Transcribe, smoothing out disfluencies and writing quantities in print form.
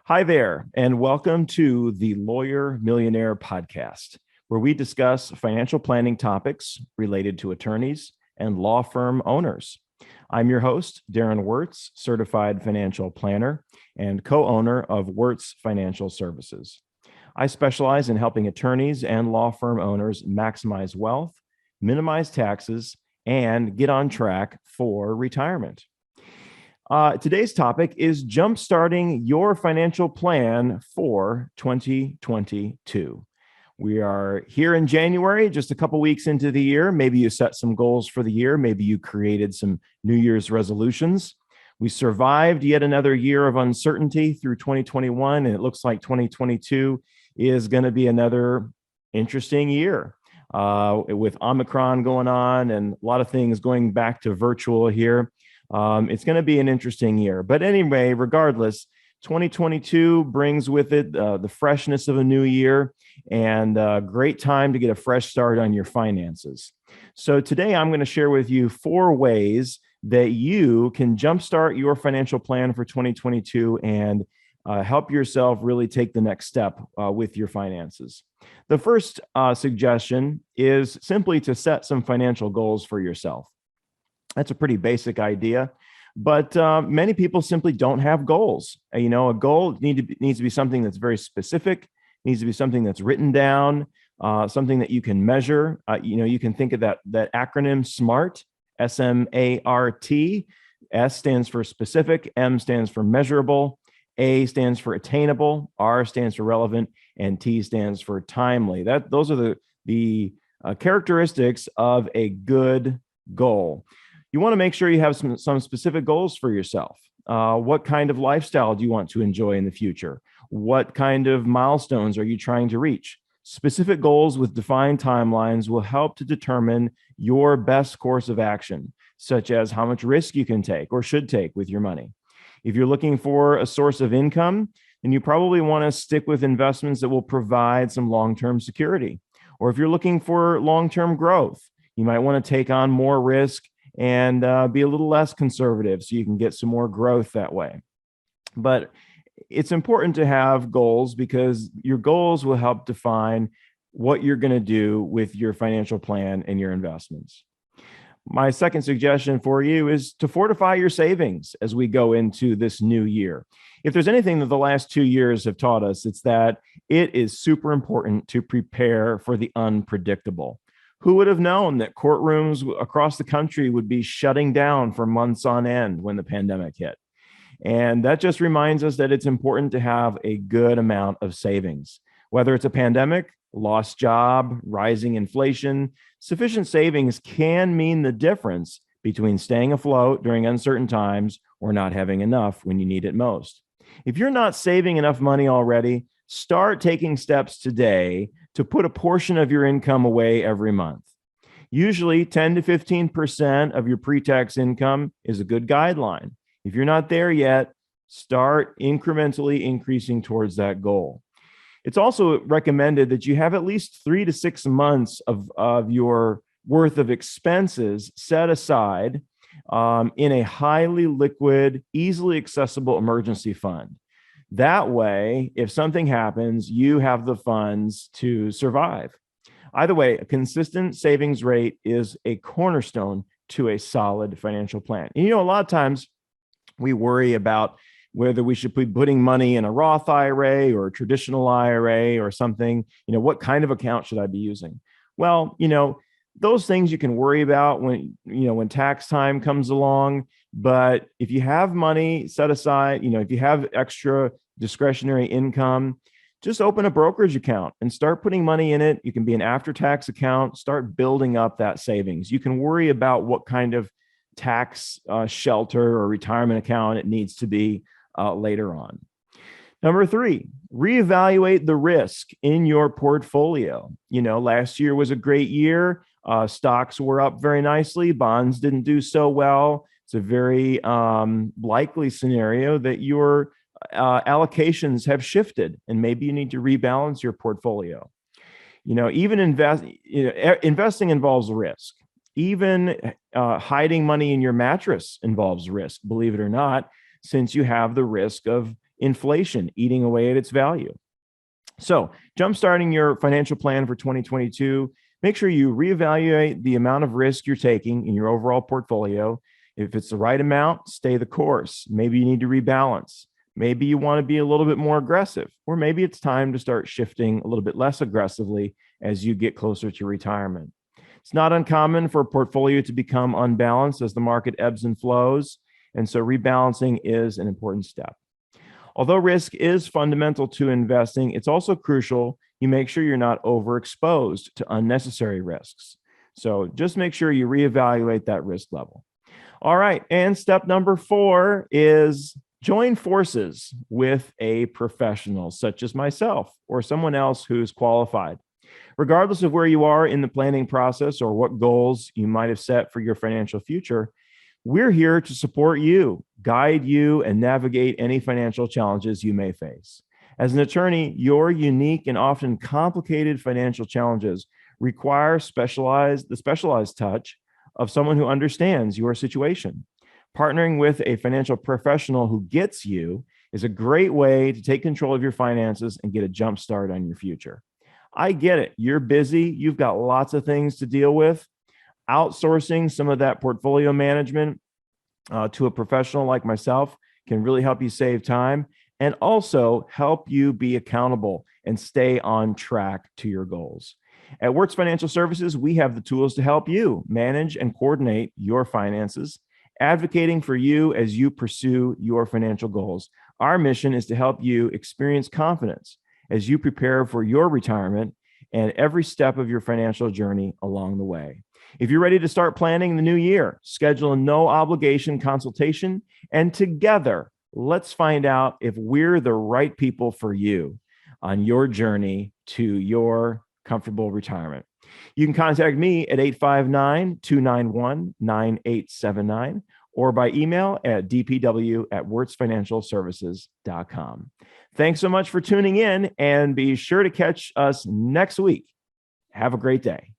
Hi there, and welcome to the Lawyer Millionaire podcast, where we discuss financial planning topics related to attorneys and law firm owners. I'm your host, Darren Wurz, certified financial planner and co-owner of Wurz Financial Services. I specialize in helping attorneys and law firm owners maximize wealth, minimize taxes, and get on track for retirement. Today's topic is jumpstarting your financial plan for 2022. We are here in January, just a couple weeks into the year. Maybe you set some goals for the year. Maybe you created some New Year's resolutions. We survived yet another year of uncertainty through 2021, and it looks like 2022 is going to be another interesting year with Omicron going on and a lot of things going back to virtual here. It's going to be an interesting year. But anyway, regardless, 2022 brings with it the freshness of a new year and a great time to get a fresh start on your finances. So today I'm going to share with you 4 ways that you can jumpstart your financial plan for 2022 and help yourself really take the next step with your finances. The first suggestion is simply to set some financial goals for yourself. That's a pretty basic idea, but many people simply don't have goals. A goal needs to be something that's very specific, needs to be something that's written down, something that you can measure. You can think of that acronym SMART, S-M-A-R-T. S stands for specific, M stands for measurable, A stands for attainable, R stands for relevant, and T stands for timely. Those are the characteristics of a good goal. You want to make sure you have some specific goals for yourself. What kind of lifestyle do you want to enjoy in the future? What kind of milestones are you trying to reach? Specific goals with defined timelines will help to determine your best course of action, such as how much risk you can take or should take with your money. If you're looking for a source of income, then you probably want to stick with investments that will provide some long-term security. Or if you're looking for long-term growth, you might want to take on more risk and be a little less conservative so you can get some more growth that way. But it's important to have goals because your goals will help define what you're going to do with your financial plan and your investments. My second suggestion for you is to fortify your savings as we go into this new year. If there's anything that the last 2 years have taught us, it's that it is super important to prepare for the unpredictable. Who would have known that courtrooms across the country would be shutting down for months on end when the pandemic hit? And that just reminds us that it's important to have a good amount of savings. Whether it's a pandemic, lost job, rising inflation, sufficient savings can mean the difference between staying afloat during uncertain times or not having enough when you need it most. If you're not saving enough money already, start taking steps today to put a portion of your income away every month. Usually 10 to 15% of your pre-tax income is a good guideline. If you're not there yet, start incrementally increasing towards that goal. It's also recommended that you have at least 3 to 6 months of your worth of expenses set aside in a highly liquid, easily accessible emergency fund. That way, if something happens, you have the funds to survive. Either way, a consistent savings rate is a cornerstone to a solid financial plan. And a lot of times we worry about whether we should be putting money in a Roth IRA or a traditional IRA or something. What kind of account should I be using? Well, those things you can worry about when tax time comes along. But if you have money set aside, if you have extra discretionary income, just open a brokerage account and start putting money in it. You can be an after-tax account, start building up that savings. You can worry about what kind of tax shelter or retirement account it needs to be later on. Number 3, reevaluate the risk in your portfolio. Last year was a great year. Stocks were up very nicely. Bonds didn't do so well. It's a very likely scenario that your allocations have shifted, and maybe you need to rebalance your portfolio. Even investing involves risk. Even hiding money in your mattress involves risk, believe it or not, since you have the risk of inflation eating away at its value. So, jumpstarting your financial plan for 2022, make sure you reevaluate the amount of risk you're taking in your overall portfolio. If it's the right amount, stay the course. Maybe you need to rebalance. Maybe you want to be a little bit more aggressive, or maybe it's time to start shifting a little bit less aggressively as you get closer to retirement. It's not uncommon for a portfolio to become unbalanced as the market ebbs and flows, and so rebalancing is an important step. Although risk is fundamental to investing, it's also crucial you make sure you're not overexposed to unnecessary risks. So just make sure you reevaluate that risk level. All right, and step number 4 is join forces with a professional such as myself or someone else who's qualified. Regardless of where you are in the planning process or what goals you might have set for your financial future, we're here to support you, guide you, and navigate any financial challenges you may face. As an attorney, your unique and often complicated financial challenges require the specialized touch of someone who understands your situation. Partnering with a financial professional who gets you is a great way to take control of your finances and get a jump start on your future. I get it. You're busy. You've got lots of things to deal with. Outsourcing some of that portfolio management to a professional like myself can really help you save time and also help you be accountable and stay on track to your goals. At Wurz Financial Services, we have the tools to help you manage and coordinate your finances, advocating for you as you pursue your financial goals. Our mission is to help you experience confidence as you prepare for your retirement and every step of your financial journey along the way. If you're ready to start planning the new year, schedule a no obligation consultation, and together, let's find out if we're the right people for you on your journey to your comfortable retirement. You can contact me at 859-291-9879 or by email at dpw@wurzfinancialservices.com. Thanks so much for tuning in, and be sure to catch us next week. Have a great day.